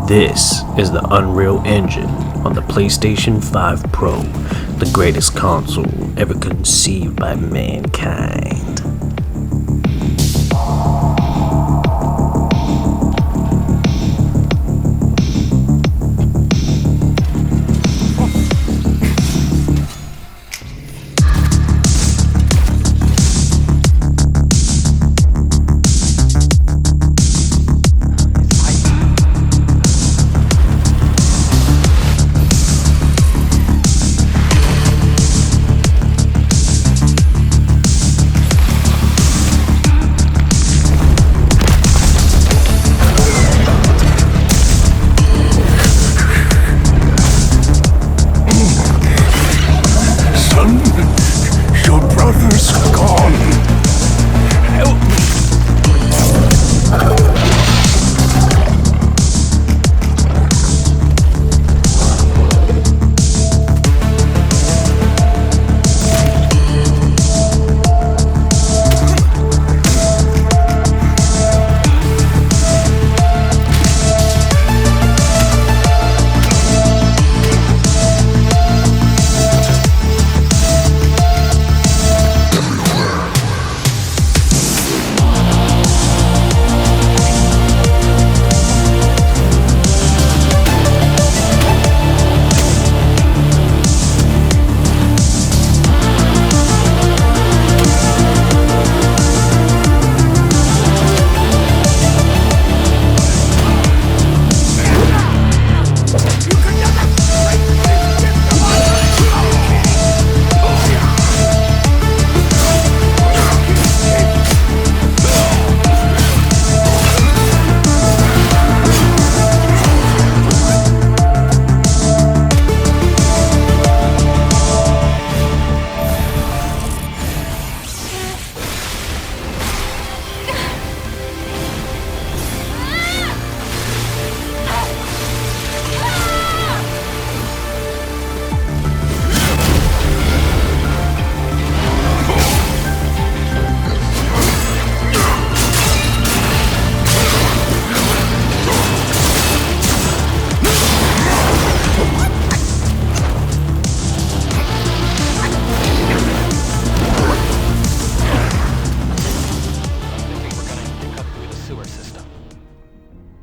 This is the Unreal Engine on the PlayStation 5 Pro, the greatest console ever conceived by mankind.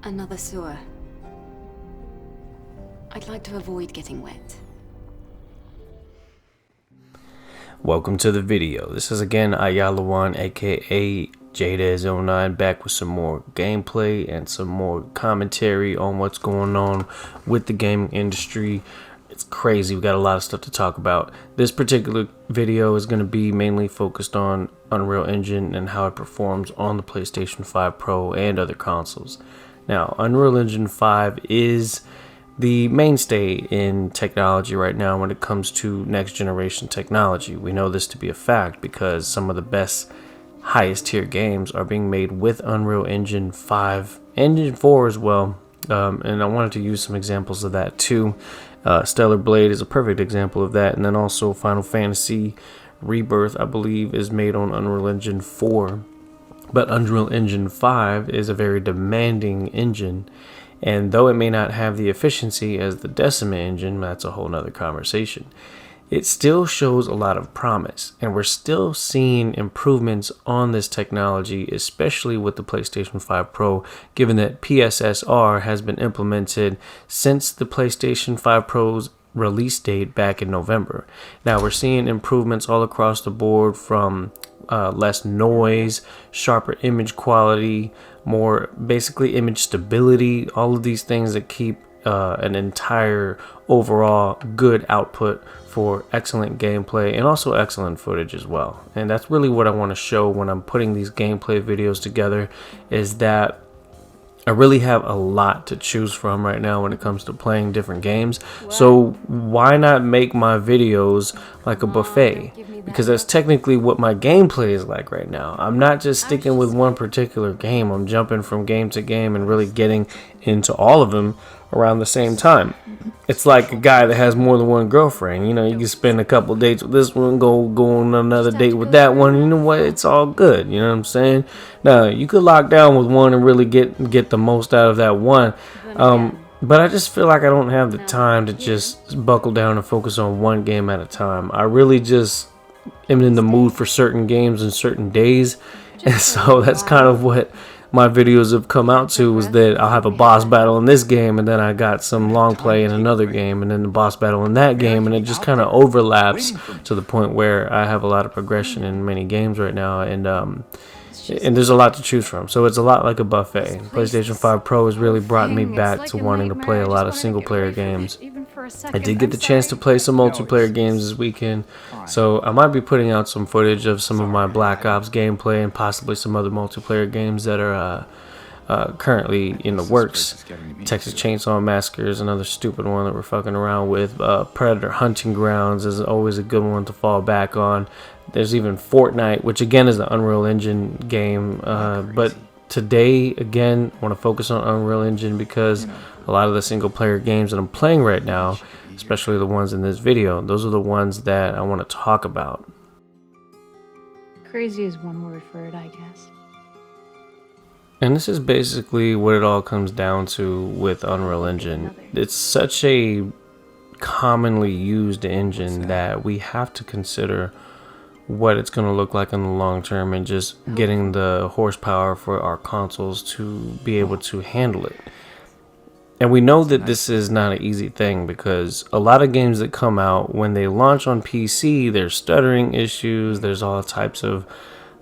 Another sewer. I'd like to avoid getting wet. Welcome to the video. This is again Ayalawan, aka Jada09, back with some more gameplay and some more commentary on what's going on with the gaming industry. It's crazy. We got a lot of stuff to talk about. This particular video is going to be mainly focused on Unreal Engine and how it performs on the PlayStation 5 Pro and other consoles. Now, Unreal Engine 5 is the mainstay in technology right now when it comes to next generation technology. We know this to be a fact because some of the best highest tier games are being made with Unreal Engine 5, Engine 4 as well. And I wanted to use some examples of that too. Stellar Blade is a perfect example of that. And then also Final Fantasy Rebirth, I believe, is made on Unreal Engine 4. But Unreal Engine 5 is a very demanding engine, and though it may not have the efficiency as the Decima engine, that's a whole nother conversation, it still shows a lot of promise, and we're still seeing improvements on this technology, especially with the PlayStation 5 Pro, given that Pssr has been implemented since the PlayStation 5 Pro's release date back in November. Now we're seeing improvements all across the board, from less noise, sharper image quality, more basically image stability, all of these things that keep an entire overall good output for excellent gameplay and also excellent footage as well. And that's really what I want to show when I'm putting these gameplay videos together, is that I really have a lot to choose from right now when it comes to playing different games. So why not make my videos like a buffet? Because that's technically what my gameplay is like right now. I'm not just sticking with one particular game. I'm jumping from game to game and really getting into all of them around the same time. It's like a guy that has more than one girlfriend. You know, you can spend a couple dates with this one, go on another date with that one. You know what? It's all good. You know what I'm saying? Now, you could lock down with one and really get the most out of that one. But I just feel like I don't have the time to just buckle down and focus on one game at a time. I really just am in the mood for certain games and certain days. And so that's kind of what my videos have come out to, is that I'll have a boss battle in this game, and then I got some long play in another game, and then the boss battle in that game, and it just kind of overlaps to the point where I have a lot of progression in many games right now, and there's a lot to choose from. So it's a lot like a buffet. PlayStation 5 Pro has really brought me back to wanting to play a lot of single player games. I did get the chance to play some multiplayer games this weekend, so I might be putting out some footage of some of my Black Ops gameplay and possibly some other multiplayer games that are currently in the works. Texas Chainsaw Massacre is another stupid one that we're fucking around with. Predator Hunting Grounds is always a good one to fall back on. There's even Fortnite, which again is the Unreal Engine game, but today again I want to focus on Unreal Engine because a lot of the single player games that I'm playing right now, especially the ones in this video, those are the ones that I want to talk about. Crazy is one word for it, I guess. And this is basically what it all comes down to with Unreal Engine. It's such a commonly used engine that we have to consider what it's going to look like in the long term and just getting the horsepower for our consoles to be able to handle it. And we know that this is not an easy thing because a lot of games that come out, when they launch on PC, there's stuttering issues, there's all types of,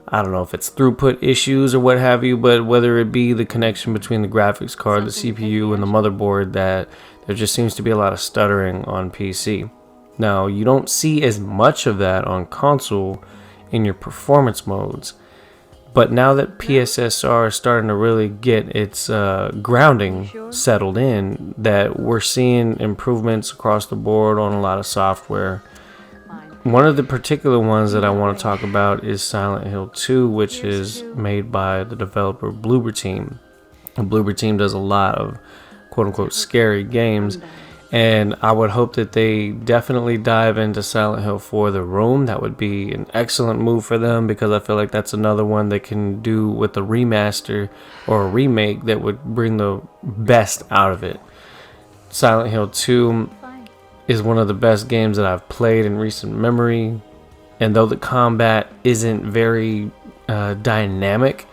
I don't know if it's throughput issues or what have you, but whether it be the connection between the graphics card, the CPU, and the motherboard, that there just seems to be a lot of stuttering on PC. Now, you don't see as much of that on console in your performance modes, but now that Pssr is starting to really get its grounding settled in, that we're seeing improvements across the board on a lot of software. One of the particular ones that I want to talk about is Silent Hill 2, which is made by the developer Bloober Team. And Bloober Team does a lot of quote-unquote scary games, and I would hope that they definitely dive into Silent Hill 4 The Room. That would be an excellent move for them, because I feel like that's another one they can do with a remaster or a remake that would bring the best out of it. Silent Hill 2 is one of the best games that I've played in recent memory, and though the combat isn't very dynamic,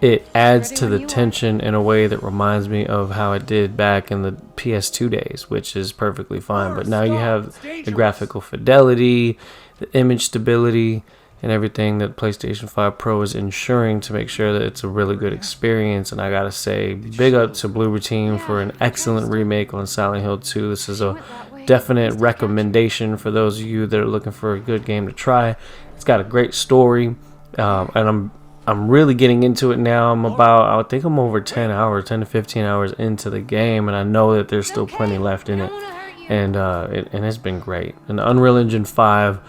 it adds to the tension in a way that reminds me of how it did back in the PS2 days, which is perfectly fine. But now you have the graphical fidelity, the image stability, and everything that PlayStation 5 Pro is ensuring to make sure that it's a really good experience. And I gotta say, big up to Bloober Team for an excellent remake on Silent Hill 2. This is a definite recommendation for those of you that are looking for a good game to try. It's got a great story, and I'm really getting into it now. I think I'm over 10 to 15 hours into the game, and I know that there's still plenty left in it. And it's been great. And the Unreal Engine 5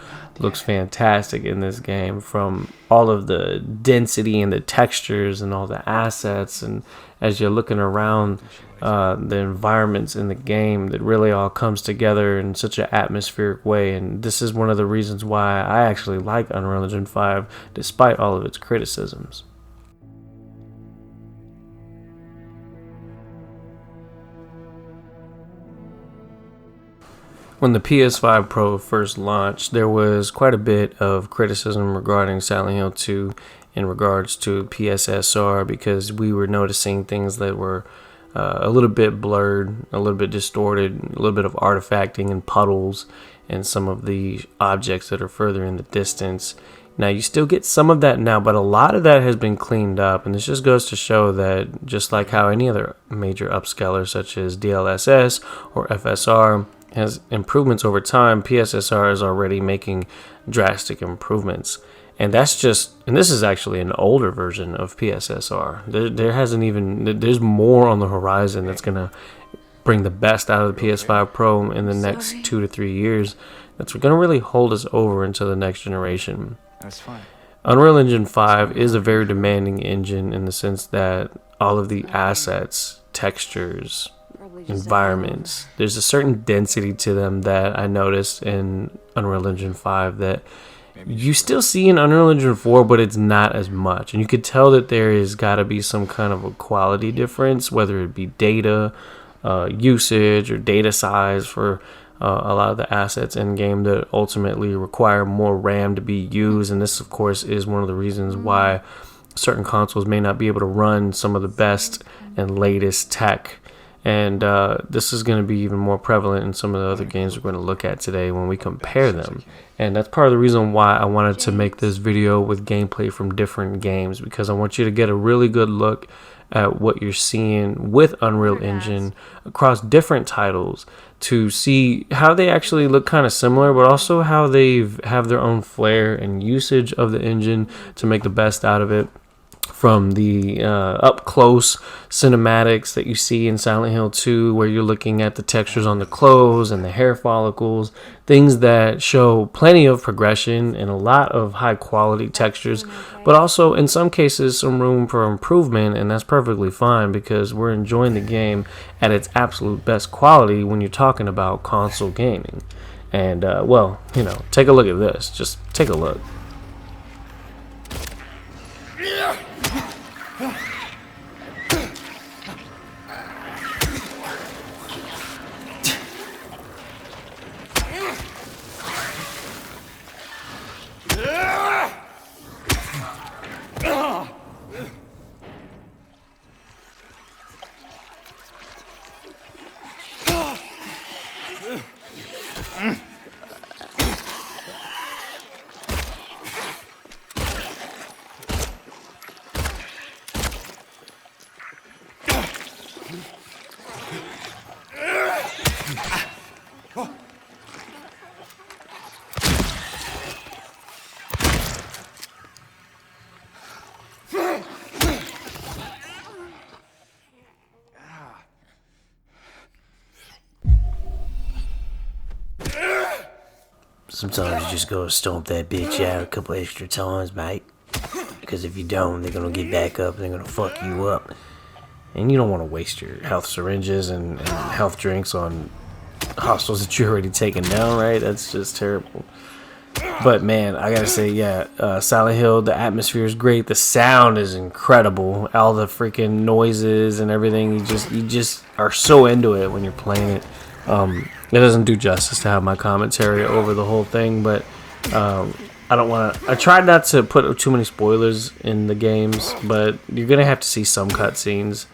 looks fantastic in this game, from all of the density and the textures and all the assets, and as you're looking around the environments in the game, that really all comes together in such an atmospheric way. And this is one of the reasons why I actually like Unreal Engine 5 despite all of its criticisms. When the PS5 Pro first launched, there was quite a bit of criticism regarding Silent Hill 2 in regards to Pssr, because we were noticing things that were a little bit blurred, a little bit distorted, a little bit of artifacting and puddles and some of the objects that are further in the distance. Now, you still get some of that now, but a lot of that has been cleaned up, and this just goes to show that just like how any other major upscaler such as DLSS or FSR has improvements over time, Pssr is already making drastic improvements. And this is actually an older version of Pssr. There's more on the horizon that's going to bring the best out of the PS5 Pro in the next 2 to 3 years. That's going to really hold us over into the next generation. That's fine. Unreal Engine 5 is a very demanding engine in the sense that all of the assets, textures, environments, there's a certain density to them that I noticed in Unreal Engine 5 that you still see in Unreal Engine 4, but it's not as much. And you could tell that there has got to be some kind of a quality difference, whether it be data, usage or data size for a lot of the assets in game that ultimately require more RAM to be used. And this, of course, is one of the reasons why certain consoles may not be able to run some of the best and latest tech. And this is going to be even more prevalent in some of the other games we're going to look at today when we compare them. And that's part of the reason why I wanted to make this video with gameplay from different games, because I want you to get a really good look at what you're seeing with Unreal Engine across different titles, to see how they actually look kind of similar, but also how they have their own flair and usage of the engine to make the best out of it. From the up close cinematics that you see in Silent Hill 2, where you're looking at the textures on the clothes and the hair follicles, things that show plenty of progression and a lot of high quality textures, but also in some cases some room for improvement, and that's perfectly fine because we're enjoying the game at its absolute best quality when you're talking about console gaming. And well, you know, take a look at this. Just take a look. Sometimes you just gotta stomp that bitch out a couple extra times, mate. Because if you don't, they're gonna get back up and they're gonna fuck you up. And you don't want to waste your health syringes and health drinks on hostiles that you're already taken down, right? That's just terrible. But man, I gotta say, yeah, Silent Hill, the atmosphere is great. The sound is incredible. All the freaking noises and everything, you just are so into it when you're playing it. It doesn't do justice to have my commentary over the whole thing, but I tried not to put too many spoilers in the games, but you're gonna have to see some cutscenes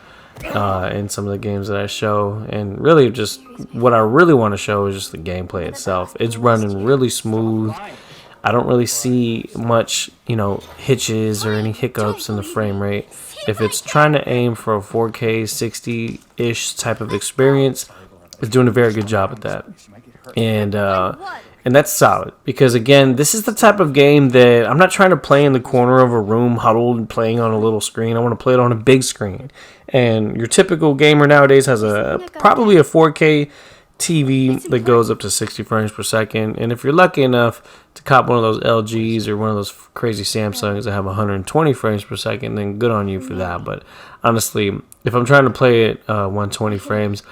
in some of the games that I show, and really just what I really want to show is just the gameplay itself. It's running really smooth. I don't really see much, you know, hitches or any hiccups in the frame rate. If it's trying to aim for a 4K 60-ish type of experience, it's doing a very good job at that. And that's solid, because again, this is the type of game that I'm not trying to play in the corner of a room huddled and playing on a little screen. I want to play it on a big screen. And your typical gamer nowadays has probably a 4K TV that goes up to 60 frames per second. And if you're lucky enough to cop one of those LGs or one of those crazy Samsungs that have 120 frames per second, then good on you for that. But honestly, if I'm trying to play it 120 frames,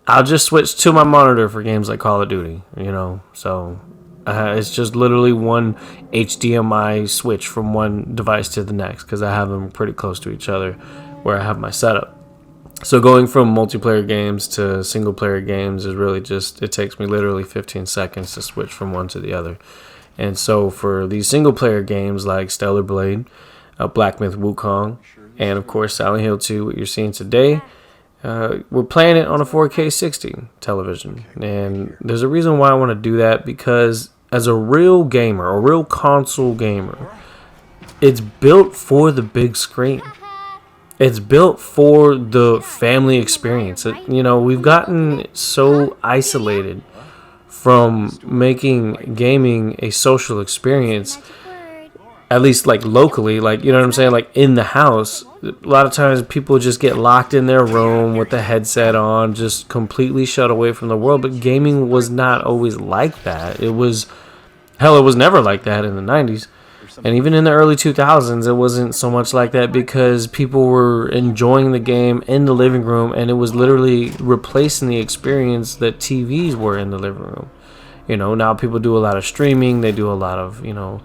I'll just switch to my monitor for games like Call of Duty, you know. So it's just literally one HDMI switch from one device to the next, because I have them pretty close to each other where I have my setup. So going from multiplayer games to single player games is really just, it takes me literally 15 seconds to switch from one to the other. And so for these single player games like Stellar Blade, Black Myth Wukong, and of course Silent Hill 2, what you're seeing today, we're playing it on a 4K 60 television. And there's a reason why I want to do that, because as a real gamer, a real console gamer, it's built for the big screen. It's built for the family experience. You know, we've gotten so isolated from making gaming a social experience, at least like locally, like, you know what I'm saying, like in the house. A lot of times people just get locked in their room with the headset on, just completely shut away from the world. But gaming was not always like that. It was never like that in the 90s. And even in the early 2000s, it wasn't so much like that, because people were enjoying the game in the living room, and it was literally replacing the experience that TVs were in the living room. You know, now people do a lot of streaming. They do a lot of, you know,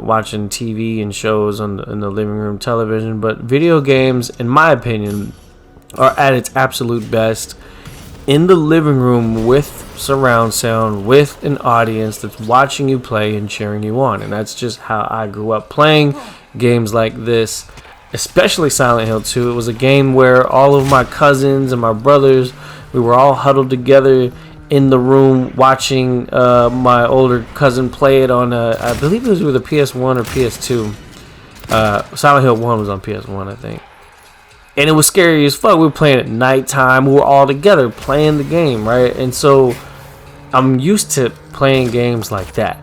watching TV and shows in the living room television. But video games, in my opinion, are at its absolute best in the living room with surround sound, with an audience that's watching you play and cheering you on. And that's just how I grew up playing games like this, especially Silent Hill 2. It was a game where all of my cousins and my brothers, we were all huddled together in the room watching my older cousin play it on, I believe it was either PS1 or PS2. Silent Hill 1 was on PS1, I think. And it was scary as fuck. We were playing at nighttime. We were all together playing the game, right? And so I'm used to playing games like that.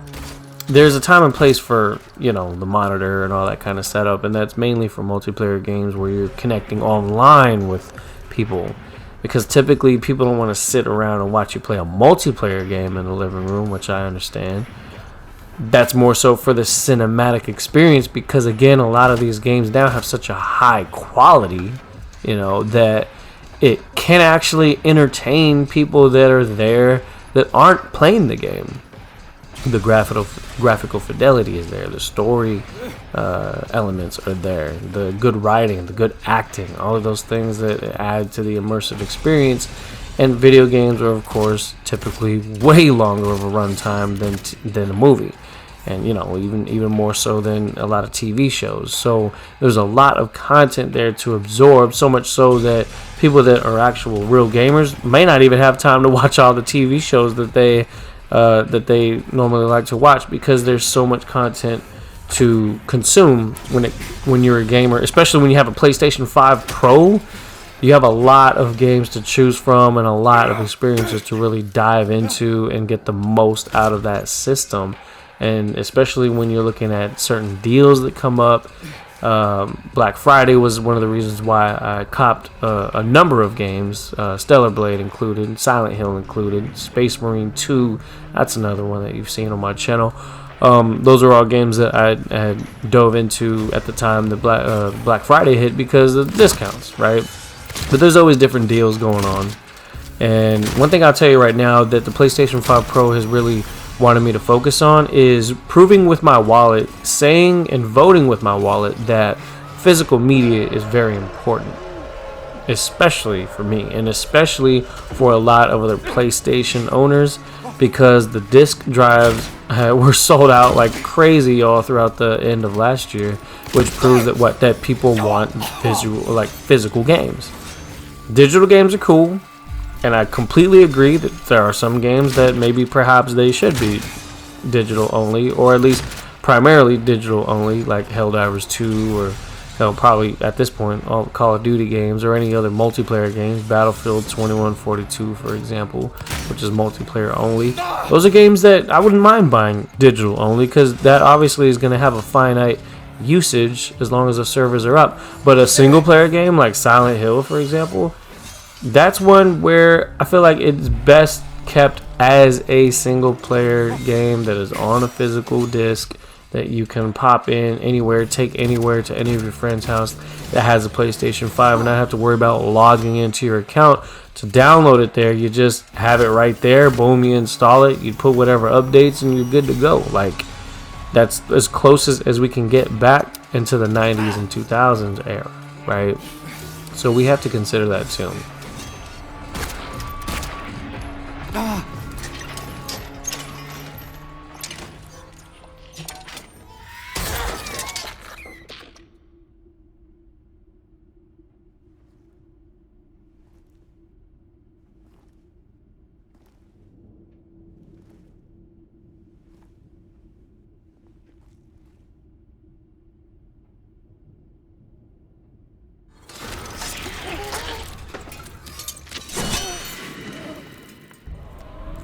There's a time and place for, the monitor and all that kind of setup, and that's mainly for multiplayer games where you're connecting online with people. Because typically people don't want to sit around and watch you play a multiplayer game in the living room, which I understand. That's more so for the cinematic experience, because again, a lot of these games now have such a high quality, that it can actually entertain people that are there that aren't playing the game. The graphical fidelity is there, the story elements are there, the good writing, the good acting, all of those things that add to the immersive experience. And video games are, of course, typically way longer of a runtime than a movie, and even more so than a lot of TV shows. So there's a lot of content there to absorb, so much so that people that are actual real gamers may not even have time to watch all the TV shows that they normally like to watch, because there's so much content to consume when you're a gamer, especially when you have a PlayStation 5 Pro. You have a lot of games to choose from and a lot of experiences to really dive into and get the most out of that system. And especially when you're looking at certain deals that come up. Black Friday was one of the reasons why I copped a number of games, Stellar Blade included, Silent Hill included, Space Marine 2, that's another one that you've seen on my channel. Those are all games that I dove into at the time the Black Friday hit because of discounts, right? But there's always different deals going on. And one thing I'll tell you right now that the PlayStation 5 Pro has really wanted me to focus on is proving with my wallet, saying and voting with my wallet that physical media is very important, especially for me and especially for a lot of other PlayStation owners, because the disc drives were sold out like crazy all throughout the end of last year, which proves that people want physical games. Digital games are cool, and I completely agree that there are some games that maybe perhaps they should be digital only, or at least primarily digital only, like Helldivers 2, or probably at this point all Call of Duty games or any other multiplayer games, Battlefield 2142 for example, which is multiplayer only. Those are games that I wouldn't mind buying digital only, because that obviously is going to have a finite usage as long as the servers are up. But a single player game like Silent Hill, for example, that's one where I feel like it's best kept as a single player game that is on a physical disc that you can pop in anywhere, take anywhere to any of your friends' house that has a PlayStation 5 and not have to worry about logging into your account to download it there. You just have it right there, boom, you install it, you put whatever updates and you're good to go. Like, that's as close as we can get back into the 90s and 2000s era, right? So we have to consider that too.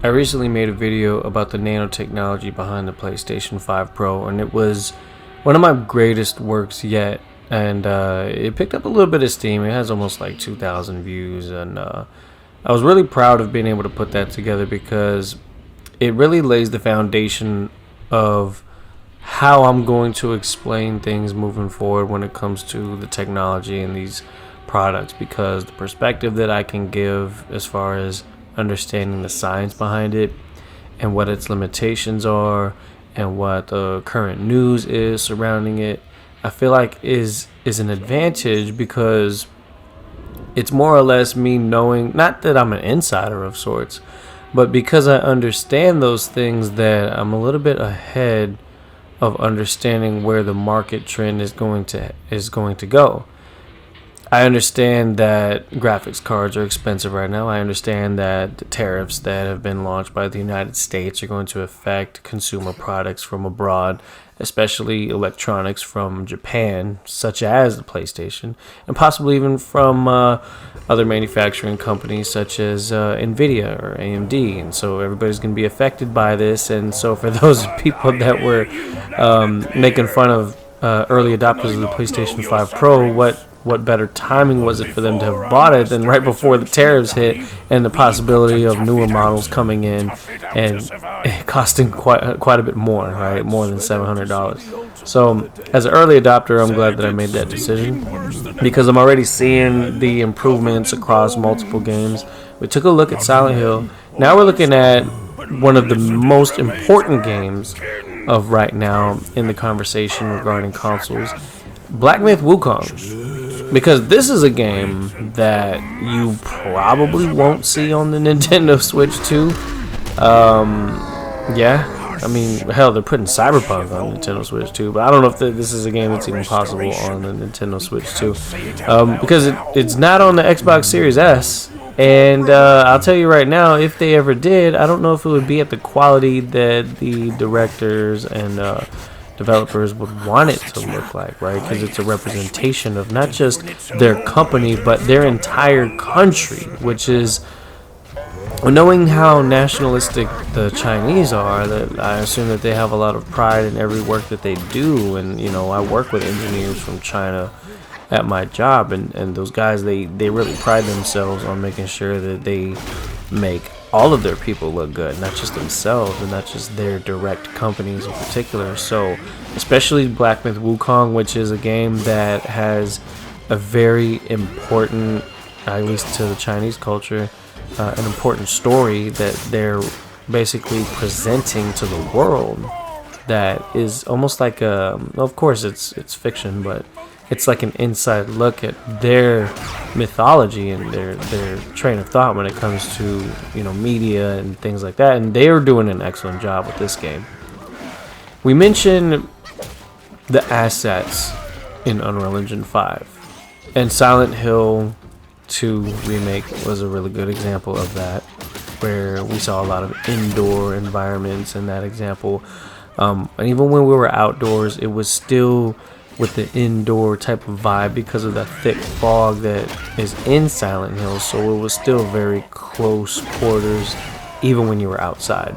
I recently made a video about the nanotechnology behind the PlayStation 5 Pro, and it was one of my greatest works yet, and it picked up a little bit of steam. It has almost like 2,000 views, and I was really proud of being able to put that together, because it really lays the foundation of how I'm going to explain things moving forward when it comes to the technology and these products, because the perspective that I can give as far as understanding the science behind it and what its limitations are and what the current news is surrounding it, I feel like is an advantage, because It's more or less me knowing, not that I'm an insider of sorts, but because I understand those things, that I'm a little bit ahead of understanding where the market trend is going to go. I understand that graphics cards are expensive right now. I understand that the tariffs that have been launched by the United States are going to affect consumer products from abroad, especially electronics from Japan, such as the PlayStation, and possibly even from other manufacturing companies such as Nvidia or AMD. And so everybody's going to be affected by this. And so for those people that were making fun of early adopters of the PlayStation 5 Pro, what better timing was it for them to have bought it than right before the tariffs hit and the possibility of newer models coming in and costing quite a bit more, right? More than $700. So as an early adopter, I'm glad that I made that decision because I'm already seeing the improvements across multiple games. We took a look at Silent Hill. Now we're looking at one of the most important games of right now in the conversation regarding consoles, Black Myth Wukong. Because this is a game that you probably won't see on the Nintendo Switch 2. Yeah, I mean, hell, they're putting Cyberpunk on Nintendo Switch 2, but I don't know if this is a game that's even possible on the Nintendo Switch 2. Because it's not on the Xbox Series S. And I'll tell you right now, if they ever did, I don't know if it would be at the quality that the directors and developers would want it to look like, right? Because it's a representation of not just their company, but their entire country, which is, knowing how nationalistic the Chinese are, that I assume that they have a lot of pride in every work that they do. And, you know, I work with engineers from China at my job, and those guys, they really pride themselves on making sure that they make all of their people look good, not just themselves and not just their direct companies in particular. So especially Black Myth Wukong, which is a game that has a very important, at least to the Chinese culture, an important story that they're basically presenting to the world, that is almost like a, of course it's fiction, but it's like an inside look at their mythology and their train of thought when it comes to, you know, media and things like that. And they are doing an excellent job with this game. We mentioned the assets in Unreal Engine 5, and Silent Hill 2 Remake was a really good example of that, where we saw a lot of indoor environments in that example. And even when we were outdoors, it was still with the indoor type of vibe because of that thick fog that is in Silent Hill. So it was still very close quarters even when you were outside.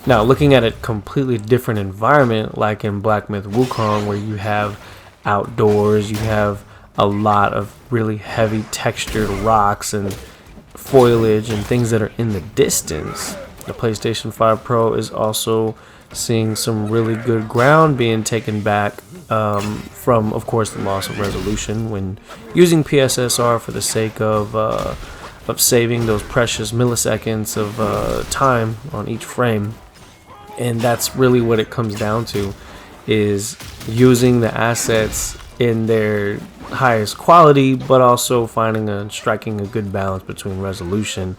Now, looking at a completely different environment, like in Black Myth Wukong, where you have outdoors, you have a lot of really heavy textured rocks and foliage and things that are in the distance. The PlayStation 5 Pro is also seeing some really good ground being taken back from, of course, the loss of resolution when using PSSR for the sake of saving those precious milliseconds of time on each frame. And that's really what it comes down to, is using the assets in their highest quality, but also striking a good balance between resolution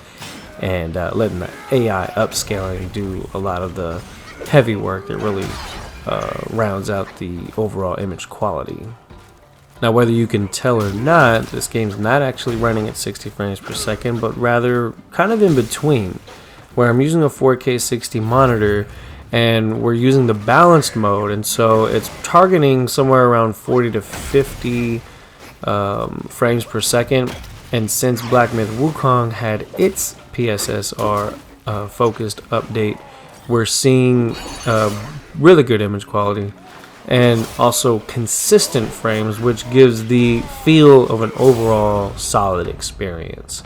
and letting the AI upscaling do a lot of the heavy work that really rounds out the overall image quality. Now, whether you can tell or not, this game's not actually running at 60 frames per second, but rather kind of in between, where I'm using a 4K 60 monitor and we're using the balanced mode, and so it's targeting somewhere around 40 to 50 frames per second. And since Black Myth Wukong had its PSSR focused update, we're seeing really good image quality and also consistent frames, which gives the feel of an overall solid experience.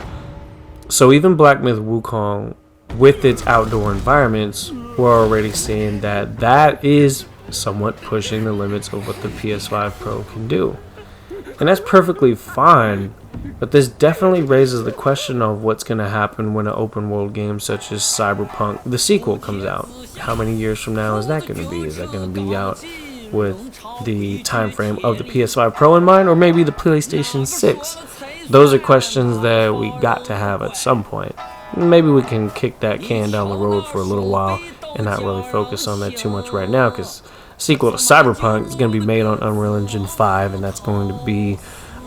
So even Black Myth Wukong, with its outdoor environments, we're already seeing that is somewhat pushing the limits of what the PS5 Pro can do. And that's perfectly fine, but this definitely raises the question of what's going to happen when an open world game such as Cyberpunk, the sequel, comes out. How many years from now is that going to be? Is that going to be out with the time frame of the PS5 Pro in mind, or maybe the PlayStation 6? those are questions that we got to have at some point. Maybe we can kick that can down the road for a little while and not really focus on that too much right now, because sequel to Cyberpunk is going to be made on Unreal Engine 5, and that's going to be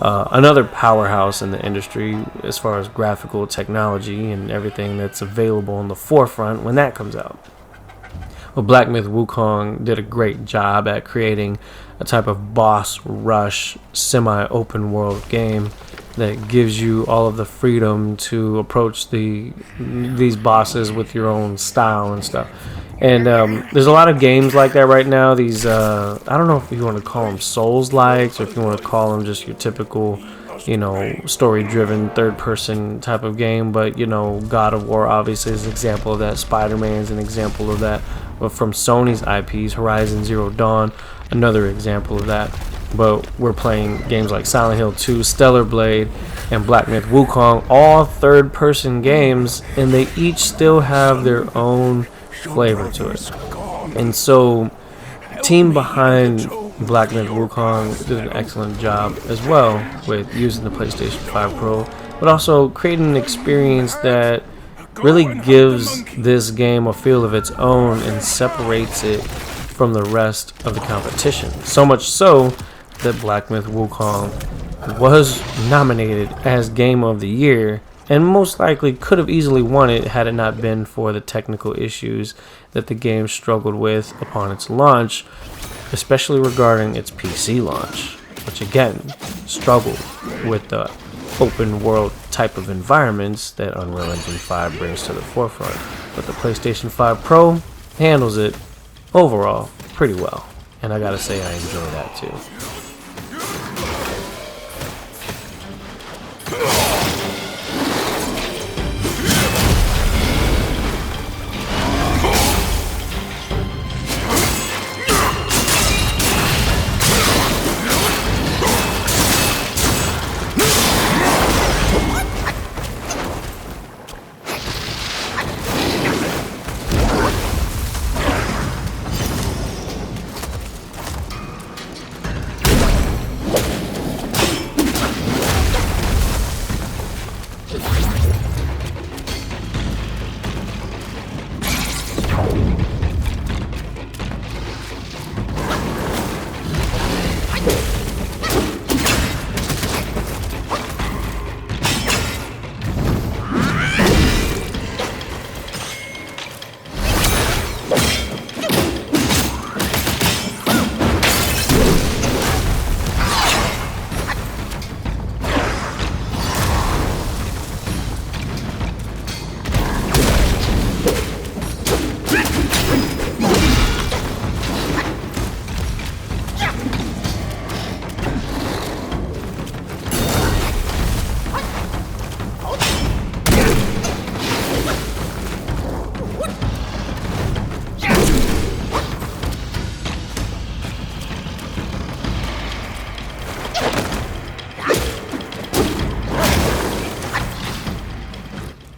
another powerhouse in the industry as far as graphical technology and everything that's available on the forefront when that comes out. Well, Black Myth Wukong did a great job at creating a type of boss rush semi-open world game that gives you all of the freedom to approach these bosses with your own style and stuff. And there's a lot of games like that right now. These I don't know if you want to call them Souls-likes or if you want to call them just your typical, story-driven third-person type of game. But God of War obviously is an example of that. Spider-Man is an example of that. But from Sony's IPs, Horizon Zero Dawn, another example of that. But we're playing games like Silent Hill 2, Stellar Blade, and Black Myth Wukong, all third-person games, and they each still have their own flavor to it. And so, team behind Black Myth Wukong did an excellent job as well with using the PlayStation 5 Pro, but also creating an experience that really gives this game a feel of its own and separates it from the rest of the competition. So much so that Black Myth Wukong was nominated as Game of the Year, and most likely could have easily won it had it not been for the technical issues that the game struggled with upon its launch, especially regarding its PC launch, which again struggled with the open world type of environments that Unreal Engine 5 brings to the forefront. But the PlayStation 5 Pro handles it overall pretty well, and I gotta say I enjoy that too.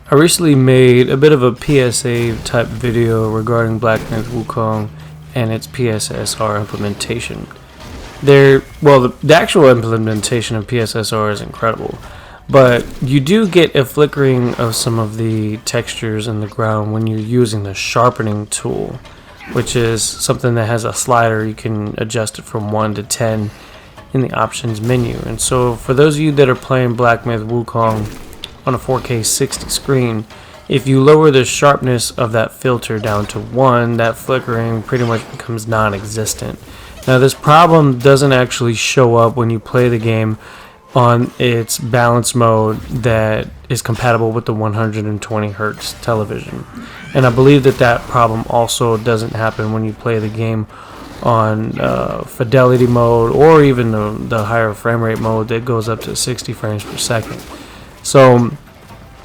I recently made a bit of a PSA type video regarding Black Myth Wukong and its PSSR implementation. The actual implementation of PSSR is incredible, but you do get a flickering of some of the textures in the ground when you're using the sharpening tool, which is something that has a slider. You can adjust it from 1 to 10 in the options menu. And so for those of you that are playing Black Myth Wukong on a 4K 60 screen, if you lower the sharpness of that filter down to 1, that flickering pretty much becomes non-existent. Now this problem doesn't actually show up when you play the game on its balance mode that is compatible with the 120 Hz television. And I believe that problem also doesn't happen when you play the game on fidelity mode, or even the higher frame rate mode that goes up to 60 frames per second. So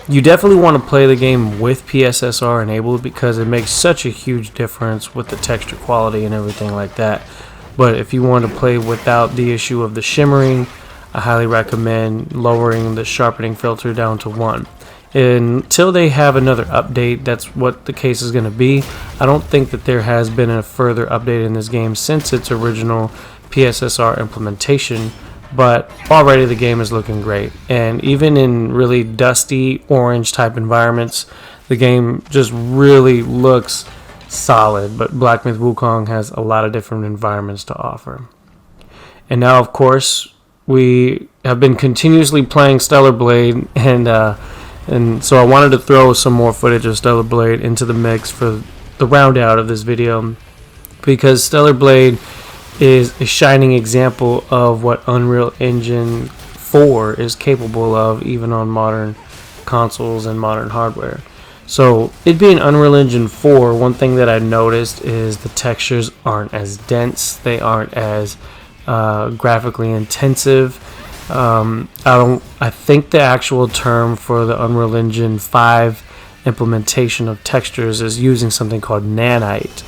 you definitely want to play the game with PSSR enabled, because it makes such a huge difference with the texture quality and everything like that. But if you want to play without the issue of the shimmering, I highly recommend lowering the sharpening filter down to 1. Until they have another update, that's what the case is going to be. I don't think that there has been a further update in this game since its original PSSR implementation, but already the game is looking great. And even in really dusty orange type environments, the game just really looks solid. But Black Myth Wukong has a lot of different environments to offer. And now, of course, we have been continuously playing Stellar Blade, and so I wanted to throw some more footage of Stellar Blade into the mix for the round out of this video, because Stellar Blade is a shining example of what Unreal Engine 4 is capable of, even on modern consoles and modern hardware. So it being Unreal Engine 4, one thing that I noticed is the textures aren't as dense, they aren't as graphically intensive. I think the actual term for the Unreal Engine 5 implementation of textures is using something called nanite.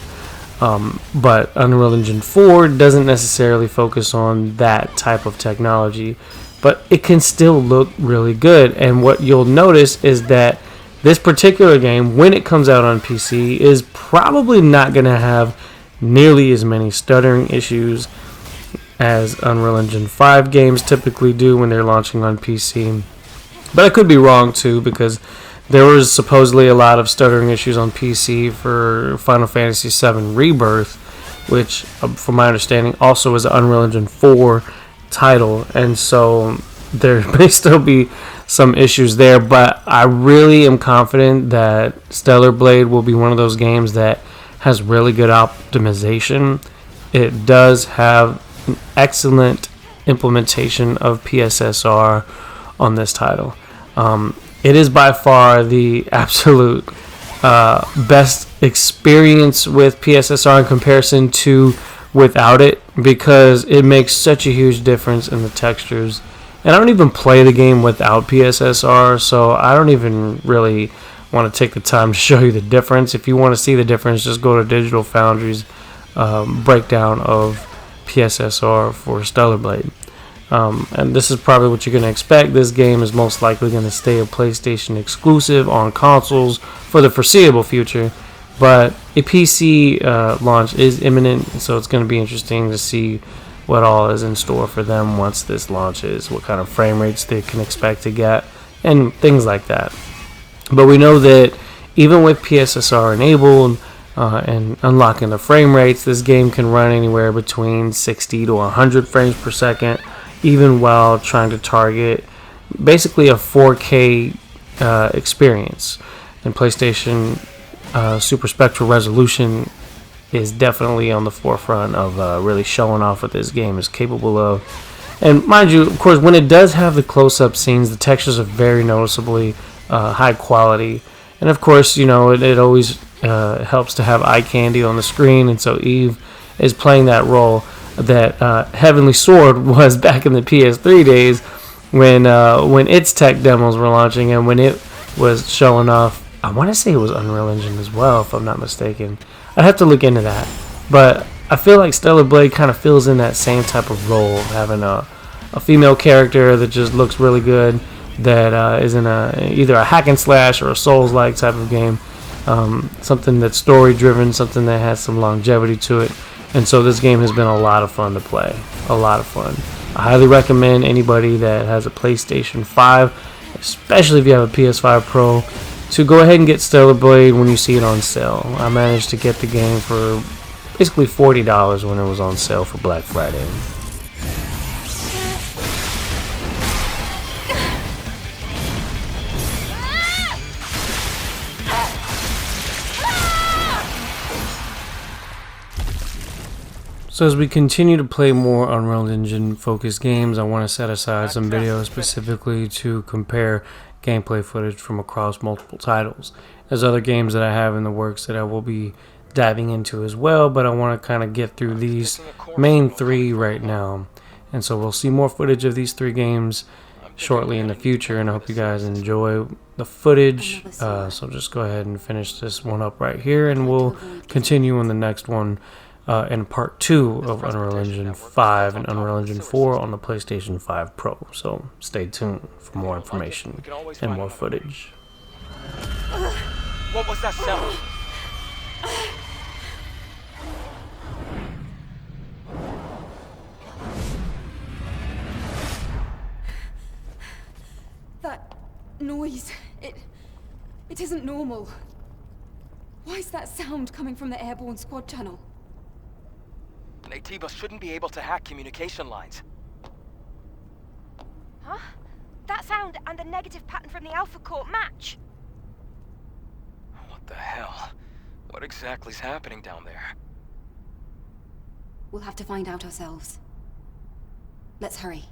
But Unreal Engine 4 doesn't necessarily focus on that type of technology, but it can still look really good. And what you'll notice is that this particular game, when it comes out on PC, is probably not going to have nearly as many stuttering issues as Unreal Engine 5 games typically do when they're launching on PC. But I could be wrong too, because there was supposedly a lot of stuttering issues on PC for Final Fantasy VII Rebirth, which, from my understanding, also is an Unreal Engine 4 title, and so there may still be some issues there, but I really am confident that Stellar Blade will be one of those games that has really good optimization. It does have an excellent implementation of PSSR on this title. It is by far the absolute best experience with PSSR in comparison to without it, because it makes such a huge difference in the textures. And I don't even play the game without PSSR, so I don't even really want to take the time to show you the difference. If you want to see the difference, just go to Digital Foundry's breakdown of PSSR for Stellar Blade. And this is probably what you're going to expect. This game is most likely going to stay a PlayStation exclusive on consoles for the foreseeable future, but a PC launch is imminent, so it's going to be interesting to see what all is in store for them once this launches, what kind of frame rates they can expect to get, and things like that. But we know that even with PSSR enabled and unlocking the frame rates, this game can run anywhere between 60 to 100 frames per second, even while trying to target basically a 4K experience. And PlayStation Super Spectral Resolution is definitely on the forefront of really showing off what this game is capable of. And mind you, of course, when it does have the close-up scenes, the textures are very noticeably high quality. And of course, you know, it always helps to have eye candy on the screen, and so Eve is playing that role that Heavenly Sword was back in the PS3 days when its tech demos were launching, and when it was showing off. I want to say it was Unreal Engine as well, if I'm not mistaken. I'd have to look into that, but I feel like Stellar Blade kind of fills in that same type of role, having a female character that just looks really good, that is in either a hack and slash or a Souls-like type of game, something that's story-driven, something that has some longevity to it. And so this game has been a lot of fun to play. A lot of fun. I highly recommend anybody that has a PlayStation 5, especially if you have a PS5 Pro, to go ahead and get Stellar Blade when you see it on sale. I managed to get the game for basically $40 when it was on sale for Black Friday. So as we continue to play more Unreal Engine focused games, I want to set aside some videos specifically to compare gameplay footage from across multiple titles. There's other games that I have in the works that I will be diving into as well, but I want to kind of get through these main three right now. And so we'll see more footage of these three games shortly in the future, and I hope you guys enjoy the footage. So just go ahead and finish this one up right here, and we'll continue on the next one in part 2 of Unreal Engine 5 and Unreal Engine 4 on the PlayStation 5 Pro. So stay tuned for more information and more footage. What was that sound? noise. It isn't normal. Why is that sound coming from the airborne squad channel? AT shouldn't be able to hack communication lines. Huh? That sound and the negative pattern from the Alpha Core match. What the hell? What exactly is happening down there? We'll have to find out ourselves. Let's hurry.